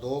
2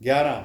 11,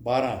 12,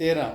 13,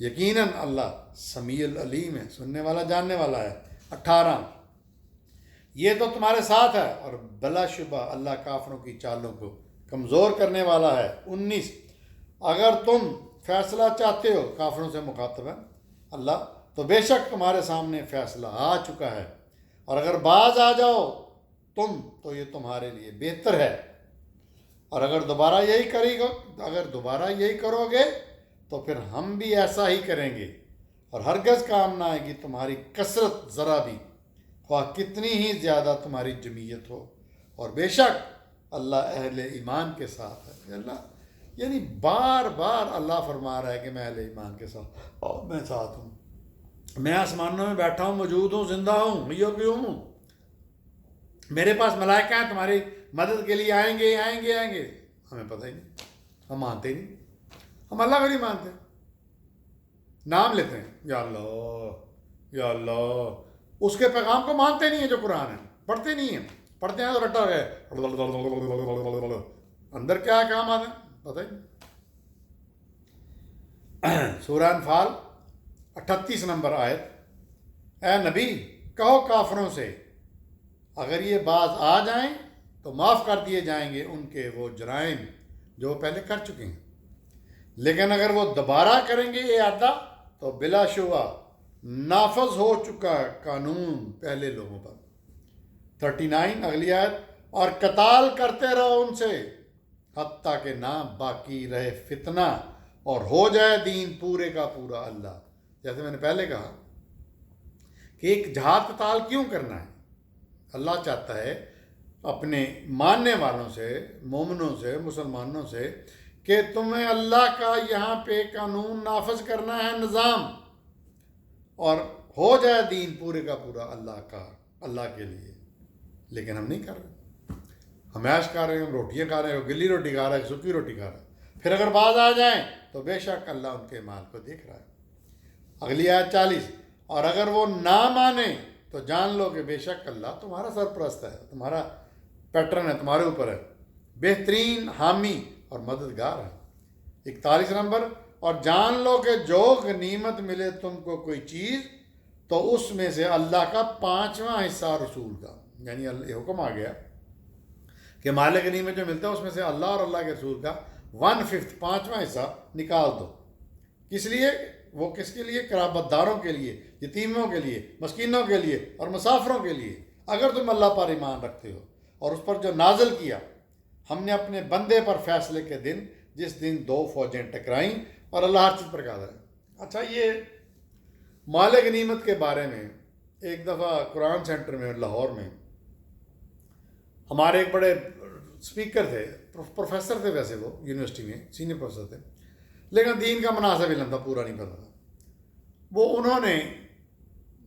یقیناً اللہ سمیع العلیم ہے، سننے والا جاننے والا ہے۔ 18 یہ تو تمہارے ساتھ ہے اور بلا شبہ اللہ کافروں کی چالوں کو کمزور کرنے والا ہے۔ 19 اگر تم فیصلہ چاہتے ہو، کافروں سے مخاطب ہے اللہ، تو بے شک تمہارے سامنے فیصلہ آ چکا ہے، اور اگر باز آ جاؤ تم تو یہ تمہارے لیے بہتر ہے، اور اگر دوبارہ یہی کرو گے تو پھر ہم بھی ایسا ہی کریں گے، اور ہرگز کام نہ آئے گی تمہاری کثرت ذرا بھی، خواہ کتنی ہی زیادہ تمہاری جمعیت ہو، اور بے شک اللہ اہل ایمان کے ساتھ ہے۔ اللہ یعنی بار بار اللہ فرما رہا ہے کہ میں اہل ایمان کے ساتھ اور میں ساتھ ہوں، میں آسمانوں میں بیٹھا ہوں، موجود ہوں، زندہ ہوں، حی و قیوم ہوں، میرے پاس ملائکہ ہیں تمہاری مدد کے لیے، آئیں گے آئیں گے آئیں گے۔ ہمیں پتہ ہی نہیں، ہم مانتے ہی نہیں، ہم اللہ کو نہیں مانتے، نام لیتے ہیں یا اللہ یا اللہ، اس کے پیغام کو مانتے نہیں ہیں جو قرآن ہے، پڑھتے نہیں ہیں، پڑھتے ہیں تو رٹا گئے، اندر کیا کام آتے ہیں پتہ ہی نہیں۔ سورہ انفال 38 نمبر آیت، اے نبی کہو کافروں سے اگر یہ باز آ جائیں تو معاف کر دیے جائیں گے ان کے وہ جرائم جو وہ پہلے کر چکے ہیں، لیکن اگر وہ دوبارہ کریں گے اعادہ تو بلا شبہ نافذ ہو چکا قانون پہلے لوگوں پر۔ 39 اگلی آیت، اور قتال کرتے رہو ان سے حتیٰ کہ نہ باقی رہے فتنہ اور ہو جائے دین پورے کا پورا اللہ۔ جیسے میں نے پہلے کہا کہ ایک جہاد قتال کیوں کرنا ہے؟ اللہ چاہتا ہے اپنے ماننے والوں سے، مومنوں سے، مسلمانوں سے کہ تمہیں اللہ کا یہاں پہ قانون نافذ کرنا ہے، نظام، اور ہو جائے دین پورے کا پورا اللہ کے لیے، لیکن ہم نہیں کر رہے، ہم عیش کر رہے ہیں، ہم روٹیاں کھا رہے ہیں، گلی روٹی کھا رہے ہیں، سوکھی روٹی کھا رہے ہیں، پھر اگر باز آ جائیں تو بے شک اللہ ان کے مال کو دیکھ رہا ہے۔ اگلی آیت 40، اور اگر وہ نہ مانے تو جان لو کہ بے شک اللہ تمہارا سرپرست ہے، تمہارا پیٹرن ہے، تمہارے اوپر ہے، بہترین حامی اور مددگار ہے۔ 41 نمبر، اور جان لو کہ جو غنیمت ملے تم کو کوئی چیز تو اس میں سے اللہ کا 5واں حصہ رسول کا، یعنی یہ حکم آ گیا کہ مال غنیمت جو ملتا ہے اس میں سے اللہ اور اللہ کے رسول کا 1/5 5واں حصہ نکال دو۔ کس لیے؟ وہ کس کے لیے؟ قرابت داروں کے لیے، یتیموں کے لیے، مسکینوں کے لیے اور مسافروں کے لیے، اگر تم اللہ پر ایمان رکھتے ہو، اور اس پر جو نازل کیا ہم نے اپنے بندے پر فیصلے کے دن، جس دن دو فوجیں ٹکرائیں، اور اللہ ہر چیز پر قادر ہے۔ اچھا، یہ مال غنیمت کے بارے میں ایک دفعہ قرآن سینٹر میں لاہور میں ہمارے ایک بڑے اسپیکر تھے، پروفیسر تھے، ویسے وہ یونیورسٹی میں سینئر پروفیسر تھے، لیکن دین کا مناسب علم تھا، پورا نہیں پتہ تھا۔ انہوں نے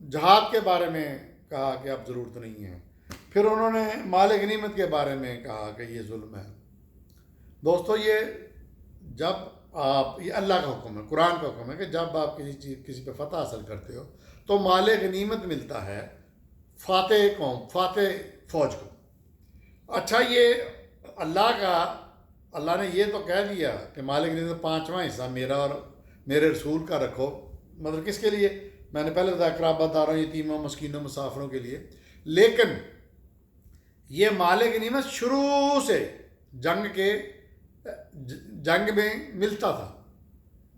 جہاد کے بارے میں کہا کہ اب ضرورت نہیں ہے، پھر انہوں نے مال غنیمت کے بارے میں کہا کہ یہ ظلم ہے۔ دوستو، یہ اللہ کا حکم ہے، قرآن کا حکم ہے کہ جب آپ کسی پہ فتح حاصل کرتے ہو تو مال غنیمت ملتا ہے فاتح قوم، فاتح فوج کو۔ اچھا، یہ اللہ نے یہ تو کہہ دیا کہ مال غنیمت 5واں حصہ میرا اور میرے رسول کا رکھو، مطلب کس کے لیے؟ میں نے پہلے بتایا قرابت داروں، یتیموں، مسکینوں، مسافروں کے لیے، لیکن یہ مال غنیمت شروع سے جنگ میں ملتا تھا،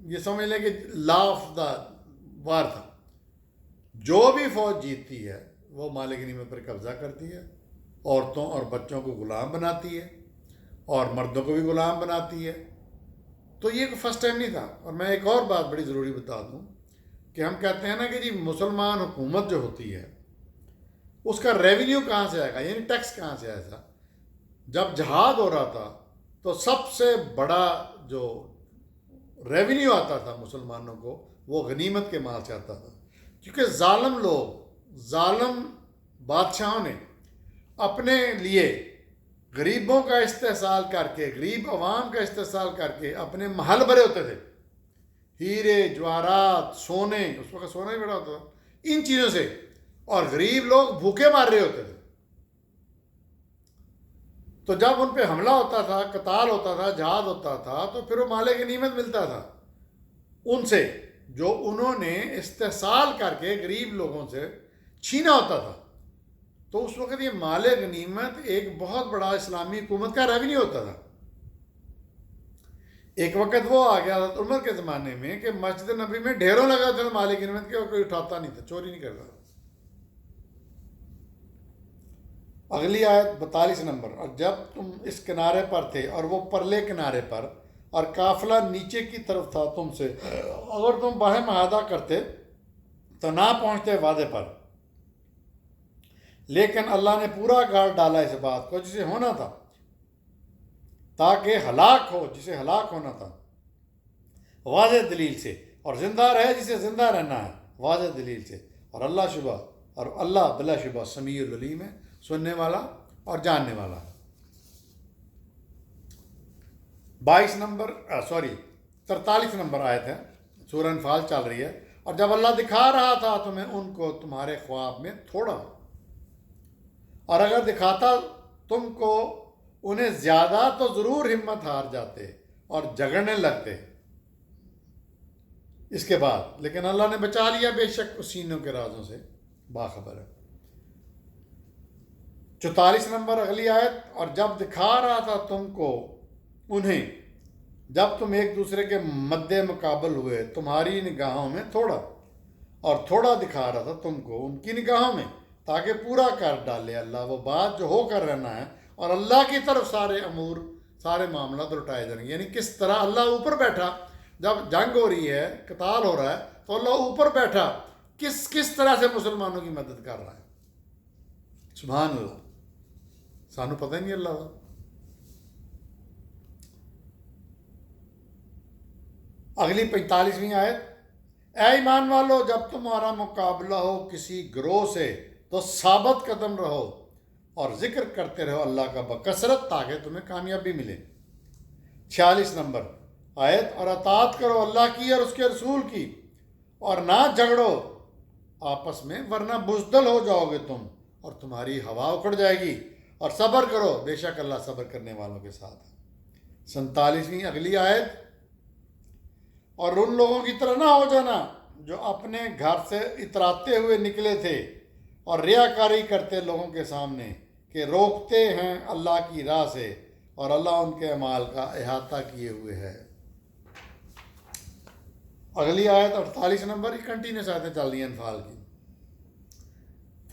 یہ سمجھ لیں کہ لا آف دا وار تھا، جو بھی فوج جیتتی ہے وہ مال غنیمت پر قبضہ کرتی ہے، عورتوں اور بچوں کو غلام بناتی ہے اور مردوں کو بھی غلام بناتی ہے۔ تو یہ کوئی فرسٹ ٹائم نہیں تھا۔ اور میں ایک اور بات بڑی ضروری بتا دوں کہ ہم کہتے ہیں نا کہ جی مسلمان حکومت جو ہوتی ہے اس کا ریونیو کہاں سے آئے گا، یعنی ٹیکس کہاں سے آئے گا؟ جب جہاد ہو رہا تھا تو سب سے بڑا جو ریونیو آتا تھا مسلمانوں کو وہ غنیمت کے مال سے آتا تھا، کیونکہ ظالم بادشاہوں نے اپنے لیے غریبوں کا استحصال کر کے، غریب عوام کا استحصال کر کے اپنے محل بھرے ہوتے تھے، ہیرے جواہرات، سونے، اس وقت سونا ہی بڑا ہوتا تھا، ان چیزوں سے، اور غریب لوگ بھوکے مار رہے ہوتے تھے۔ تو جب ان پہ حملہ ہوتا تھا، قتال ہوتا تھا، جہاد ہوتا تھا، تو پھر وہ مال غنیمت ملتا تھا ان سے جو انہوں نے استحصال کر کے غریب لوگوں سے چھینا ہوتا تھا. تو اس وقت یہ مال غنیمت ایک بہت بڑا اسلامی حکومت کا ریونیو ہوتا تھا. ایک وقت وہ آ گیا حضرت عمر کے زمانے میں کہ مسجد نبی میں ڈھیروں لگا تھا مال غنیمت کے اور کوئی اٹھاتا نہیں تھا, چوری نہیں کرتا تھا. اگلی آیت 42 نمبر. اور جب تم اس کنارے پر تھے اور وہ پرلے کنارے پر اور قافلہ نیچے کی طرف تھا تم سے, اگر تم باہم معاہدہ کرتے تو نہ پہنچتے وعدے پر, لیکن اللہ نے پورا گاڑ ڈالا اس بات کو جسے ہونا تھا, تاکہ ہلاک ہو جسے ہلاک ہونا تھا واضح دلیل سے, اور زندہ رہے جسے زندہ رہنا ہے واضح دلیل سے. اور اللہ بلا شبہ سمیع العلیم ہے, سننے والا اور جاننے والا. 43 نمبر آیت ہے, سورہ انفال چل رہی ہے. اور جب اللہ دکھا رہا تھا تمہیں ان کو تمہارے خواب میں تھوڑا, اور اگر دکھاتا تم کو انہیں زیادہ تو ضرور ہمت ہار جاتے اور جھگڑنے لگتے. اس کے بعد لیکن اللہ نے بچا لیا, بے شک اس سینوں کے رازوں سے باخبر ہے. 44 نمبر اگلی آیت. اور جب دکھا رہا تھا تم کو انہیں جب تم ایک دوسرے کے مد مقابل ہوئے تمہاری نگاہوں میں تھوڑا, اور تھوڑا دکھا رہا تھا تم کو ان کی نگاہوں میں, تاکہ پورا کر ڈالے اللہ وہ بات جو ہو کر رہنا ہے, اور اللہ کی طرف سارے معاملات لوٹائے جائیں گے. یعنی کس طرح اللہ اوپر بیٹھا, جب جنگ ہو رہی ہے, قتال ہو رہا ہے, تو اللہ اوپر بیٹھا کس طرح سے مسلمانوں کی مدد کر رہا ہے. سبحان اللہ, سانو پتہ ہی نہیں اللہ کا. اگلی 45ویں آیت. اے ایمان والو, جب تمہارا مقابلہ ہو کسی گروہ سے تو ثابت قدم رہو اور ذکر کرتے رہو اللہ کا بکثرت, تاکہ تمہیں کامیابی ملے. 46 نمبر آیت. اور اطاعت کرو اللہ کی اور اس کے رسول کی, اور نہ جھگڑو آپس میں, ورنہ بزدل ہو جاؤ گے تم اور تمہاری ہوا اکھڑ جائے گی. اور صبر کرو, بے شک اللہ صبر کرنے والوں کے ساتھ ہے. 47ویں اگلی آیت. اور ان لوگوں کی طرح نہ ہو جانا جو اپنے گھر سے اتراتے ہوئے نکلے تھے اور ریاکاری کرتے لوگوں کے سامنے, کہ روکتے ہیں اللہ کی راہ سے, اور اللہ ان کے اعمال کا احاطہ کیے ہوئے ہے. اگلی آیت 48 نمبر, یہ کنٹینیوس آیتیں چل رہی ہیں انفال کی.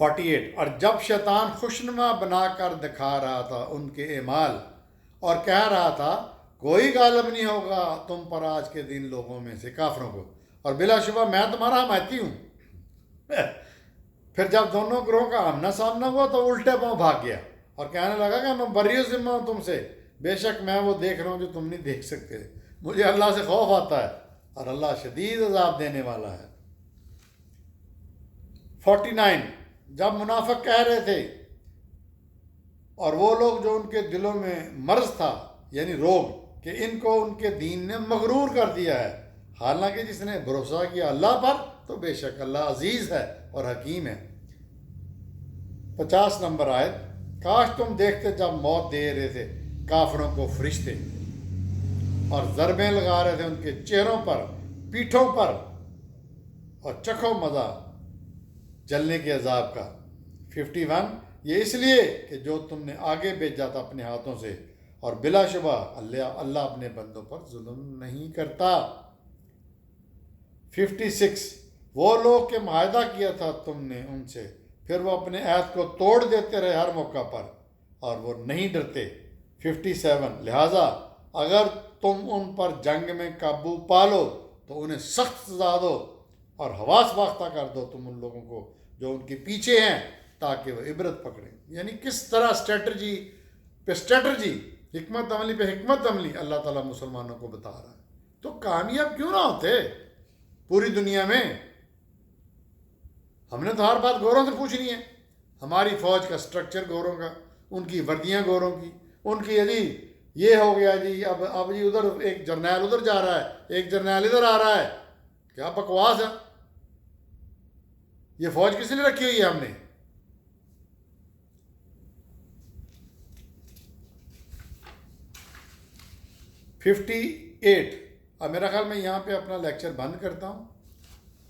48. اور جب شیطان خوشنما بنا کر دکھا رہا تھا ان کے اعمال, اور کہہ رہا تھا کوئی غالب نہیں ہوگا تم پر آج کے دن لوگوں میں سے کافروں کو, اور بلا شبہ میں تمہارا حمایتی ہوں. پھر جب دونوں گروہوں کا آمنا سامنا ہوا تو الٹے پاؤں بھاگ گیا اور کہنے لگا کہ میں بری ذمہ ہوں تم سے, بے شک میں وہ دیکھ رہا ہوں جو تم نہیں دیکھ سکتے. مجھے اللہ سے خوف آتا ہے اور اللہ شدید عذاب دینے والا ہے. 49. جب منافق کہہ رہے تھے, اور وہ لوگ جو ان کے دلوں میں مرض تھا یعنی روگ, کہ ان کو ان کے دین نے مغرور کر دیا ہے, حالانکہ جس نے بھروسہ کیا اللہ پر تو بے شک اللہ عزیز ہے اور حکیم ہے. 50 نمبر آیت. کاش تم دیکھتے جب موت دے رہے تھے کافروں کو فرشتے, اور ضربیں لگا رہے تھے ان کے چہروں پر پیٹھوں پر, اور چکھو مزہ جلنے کے عذاب کا. 51. یہ اس لیے کہ جو تم نے آگے بھیجا تھا اپنے ہاتھوں سے, اور بلا شبہ اللہ اپنے بندوں پر ظلم نہیں کرتا. 56. وہ لوگ کہ معاہدہ کیا تھا تم نے ان سے, پھر وہ اپنے عہد کو توڑ دیتے رہے ہر موقع پر, اور وہ نہیں ڈرتے. 57. لہٰذا اگر تم ان پر جنگ میں قابو پالو تو انہیں سخت سزا دو, اور حواس باختہ کر دو تم ان لوگوں کو جو ان کے پیچھے ہیں, تاکہ وہ عبرت پکڑیں. یعنی کس طرح اسٹریٹجی پہ اسٹریٹجی, حکمت عملی پہ حکمت عملی اللہ تعالیٰ مسلمانوں کو بتا رہا ہے. تو کامیاب کیوں نہ ہوتے پوری دنیا میں؟ ہم نے تو ہر بات گوروں سے پوچھنی ہے. ہماری فوج کا سٹرکچر گوروں کا, ان کی وردیاں گوروں کی, ان کی جی یہ ہو گیا جی, اب جی ادھر ایک جرنیل ادھر جا رہا ہے, ایک جرنیل ادھر آ رہا ہے. کیا بکواس ہے. یہ فوج کس نے رکھی ہوئی ہے ہم نے؟ اب میرا خیال میں یہاں پہ اپنا لیکچر بند کرتا ہوں.